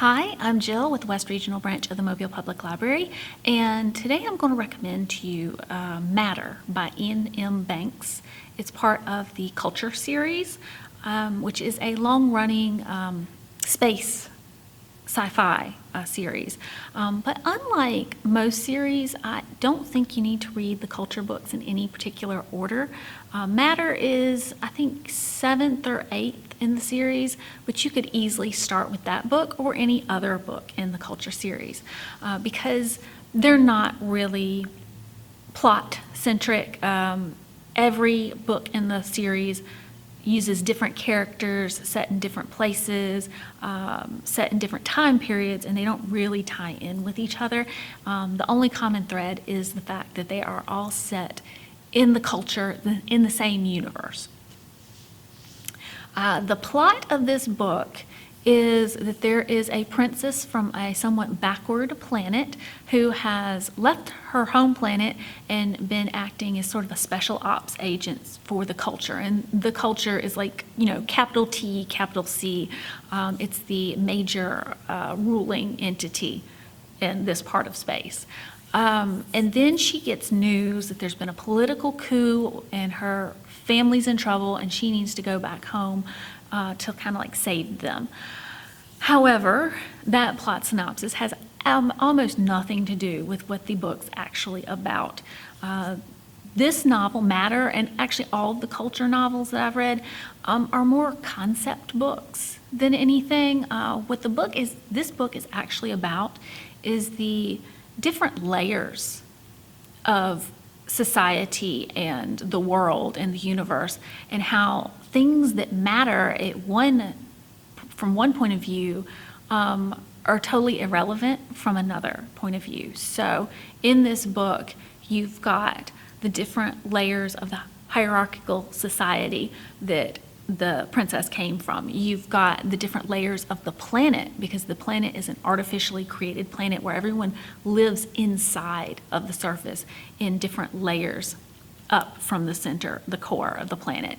Hi, I'm Jill with the West Regional Branch of the Mobile Public Library, and today I'm going to recommend to you Matter by Iain M. It's part of the Culture series, which is a long-running space sci-fi series. But unlike most series, I don't think you need to read the Culture books in any particular order. Matter is, I think, 7th or 8th in the series, but you could easily start with that book or any other book in the Culture series because they're not really plot-centric. Every book in the series uses different characters set in different places, set in different time periods, and they don't really tie in with each other. The only common thread is the fact that they are all set in the culture, in the same universe. The plot of this book is that there is a princess from a somewhat backward planet who has left her home planet and been acting as sort of a special ops agent for the culture. And the culture is like, capital T, capital C. It's the major ruling entity in this part of space. And then she gets news that there's been a political coup and her family's in trouble and she needs to go back home to kind of like save them. However, that plot synopsis has almost nothing to do with what the book's actually about. This novel, Matter, and actually all of the Culture novels that I've read are more concept books than anything. What this book is actually about is the different layers of society and the world and the universe, and how things that matter from one point of view are totally irrelevant from another point of view. So in this book, you've got the different layers of the hierarchical society that the princess came from. You've got the different layers of the planet, because the planet is an artificially created planet where everyone lives inside of the surface in different layers up from the center, the core of the planet.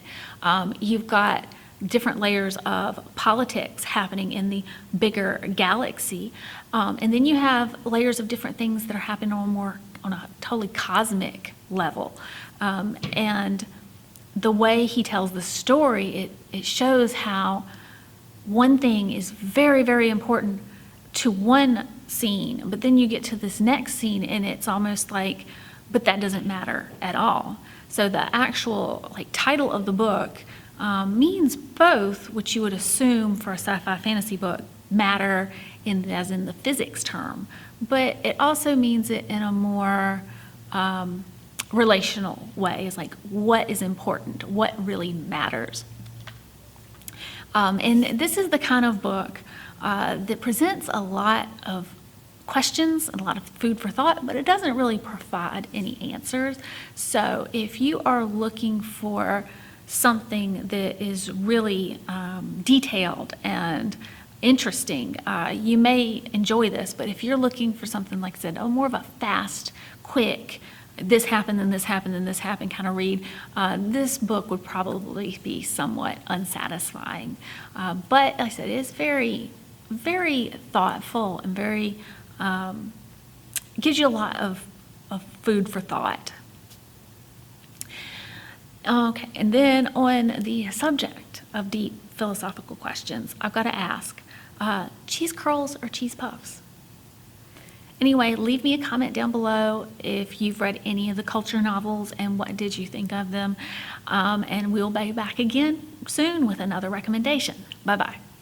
You've got different layers of politics happening in the bigger galaxy. And then you have layers of different things that are happening on a totally cosmic level. And the way he tells the story, it shows how one thing is very, very important to one scene, but then you get to this next scene and it's almost like, but that doesn't matter at all. So the actual title of the book means both, which you would assume for a sci-fi fantasy book, matter as in the physics term, but it also means it in a more relational way. It's like, what is important, what really matters. And this is the kind of book that presents a lot of questions and a lot of food for thought, but it doesn't really provide any answers. So if you are looking for something that is really detailed and interesting, you may enjoy this. But if you're looking for something, like I said, more of a fast, quick, this happened and this happened and this happened kind of read, this book would probably be somewhat unsatisfying. But like I said, it's very, very thoughtful and very gives you a lot of food for thought. Okay, and then on the subject of deep philosophical questions, I've got to ask, cheese curls or cheese puffs? Anyway, leave me a comment down below if you've read any of the Culture novels and what did you think of them. And we'll be back again soon with another recommendation. Bye-bye.